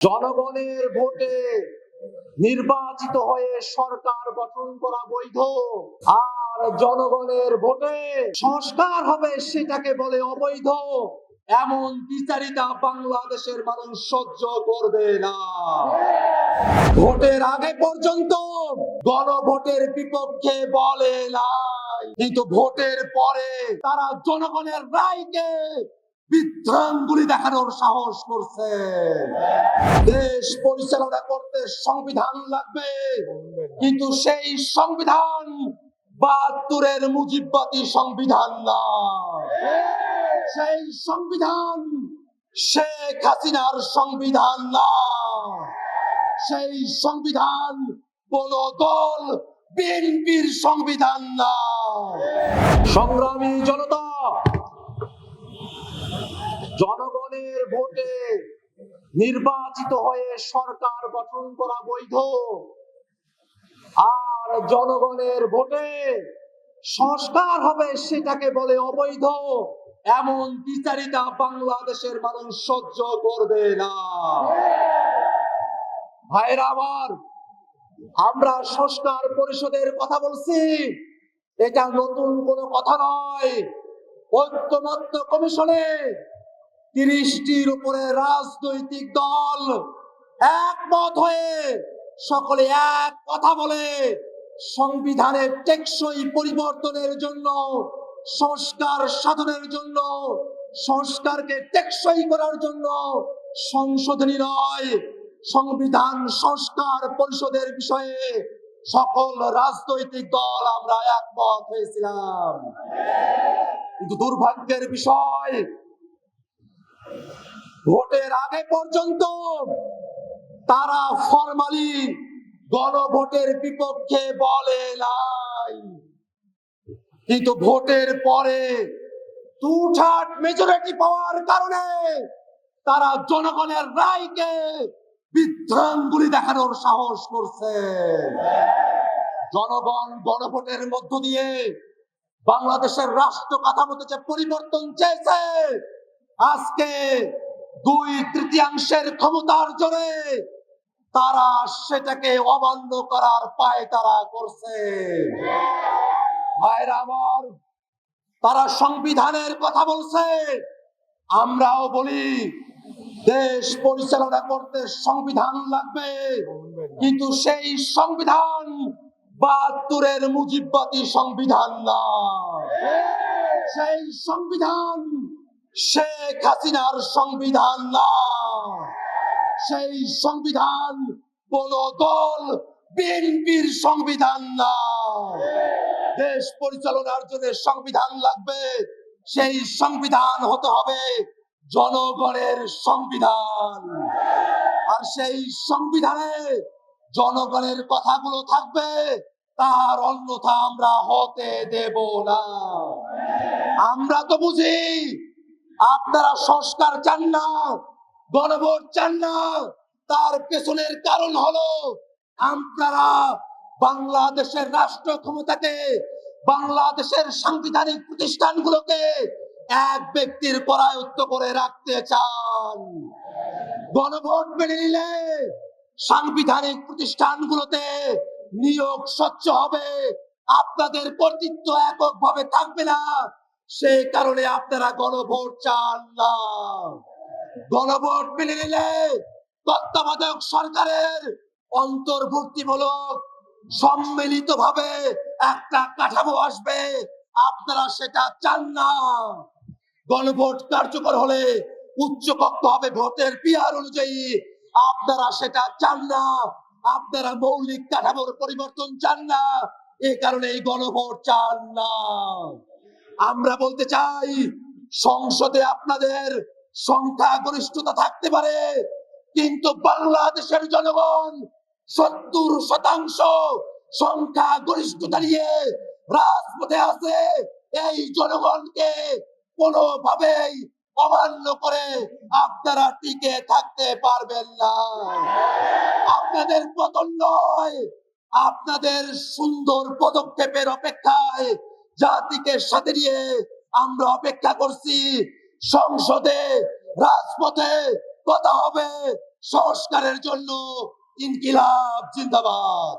জনগণের ভোটে নির্বাচিত হয়ে সরকার গঠন করা বৈধ, আর জনগণের ভোটে সংস্কার হবে সেটাকে বলে অবৈধ। এমন দ্বিচারিতা বাংলাদেশের মানুষ সহ্য করবে না। ভোটের আগে পর্যন্ত গণভোটের বিপক্ষে বলে নাই, কিন্তু ভোটের পরে তারা জনগণের রায়কে বিভ্রান্তি দেখানোর সাহস করছে। দেশ পরিচালনা করতে সংবিধান লাগবে, কিন্তু সেই সংবিধান ৭২-এর মুজিববাদী সংবিধান না। সেই সংবিধান শেখ হাসিনার সংবিধান না। সেই সংবিধান কোন দল বিএনপির সংবিধান না। সংগ্রামী জনতা, জনগণের ভোটে নির্বাচিত হয়ে সরকার গঠন করা বৈধ, আর জনগণের ভোটে সংস্কার হবে সেটাকে বলে অবৈধ। এমন দ্বিচারিতা বাংলাদেশের মানুষ সহ্য করবে না। ভাইরা আমার, আমরা সংস্কার পরিষদের কথা বলছি, এটা নতুন কোনো কথা নয়। ঐক্যমত্য কমিশনে ৩০টির উপরে রাজনৈতিক দল একমত হয়ে সকলে এক কথা বলে সংবিধানের টেকসই পরিবর্তনের জন্য, সংস্কার সাধনের জন্য, সংস্কারকে টেকসই করার জন্য সংশোধনী নয়, সংবিধান সংস্কার পরিষদের বিষয়ে সকল রাজনৈতিক দল আমরা একমত হয়েছিলাম। কিন্তু দুর্ভাগ্যের বিষয়, ভোটের আগে পর্যন্ত তারা ফরমালি গণভোটের বিপক্ষে বলে নাই, কিন্তু ভোটের পরে টু-থার্ড মেজরিটি পাওয়ার কারণে তারা জনগণের রায়কে বিভ্রান্তি দেখানোর সাহস করছে। জনগণ গণভোটের মধ্য দিয়ে বাংলাদেশের রাষ্ট্র কাঠামোতে যে পরিবর্তন চেয়েছে, আজকে ২/৩ ক্ষমতার জোরে তারা সেটাকে অমান্য করার পায়তারা করছে। ভাইরা আমার, তারা সংবিধানের কথা বলছে, আমরাও বলি দেশ পরিচালনা করতে সংবিধান লাগবে, কিন্তু সেই সংবিধান ৭২-এর মুজিববাদী সংবিধান না। সেই সংবিধান শেখ হাসিনার সংবিধান না। সেই সংবিধান কোন দল বিএনপির সংবিধান না। দেশ পরিচালনার জন্য সংবিধান লাগবে, সেই সংবিধান হতে হবে জনগণের সংবিধান। আর সেই সংবিধানে জনগণের কথাগুলো থাকবে, তার অন্যথা আমরা হতে দেব না। আমরা তো বুঝি আপনারা সংস্কার চান না, গণভোট চান না। তার পেছনের কারণ হলো আপনারা বাংলাদেশের রাষ্ট্র ক্ষমতাকে, বাংলাদেশের সাংবিধানিক প্রতিষ্ঠানগুলোকে এক ব্যক্তির করায়ত্ত করে রাখতে চান। গণভোট মেনে নিলে সাংবিধানিক প্রতিষ্ঠানগুলোতে নিয়োগ স্বচ্ছ হবে, আপনাদের কর্তৃত্ব এককভাবে থাকবে না। সেই কারণে আপনারা গণভোট চান না। গণভোট মেনে নিলে তত্ত্বাবধায়ক সরকারের অন্তর্ভুক্তিমূলক সম্মিলিতভাবে একটা কাঠামো আসবে, আপনারা সেটা চান না। গণভোট কার্যকর হলে উচ্চকক্ষ হবে ভোটের পিআর অনুযায়ী, আপনারা সেটা চান না। আপনারা মৌলিক কাঠামোর পরিবর্তন চান না, এই কারণে এই গণভোট চান না। আমরা বলতে চাই, সংসদে আপনাদের সংখ্যাগরিষ্ঠতা থাকতে পারে, কিন্তু বাংলাদেশের জনগণ ৭০% সংখ্যাগরিষ্ঠতা নিয়ে রাজপথে আছে। এই জনগণকে কোনোভাবেই অমান্য করে আপনারা টিকে থাকতে পারবেন না। আপনাদের পতন নয়, আপনাদের সুন্দর পদক্ষেপের অপেক্ষায় জাতিকে সাথে নিয়ে আমরা অপেক্ষা করছি। সংসদে, রাজপথে কথা হবে, সংস্কারের জন্য ইনকিলাব জিন্দাবাদ।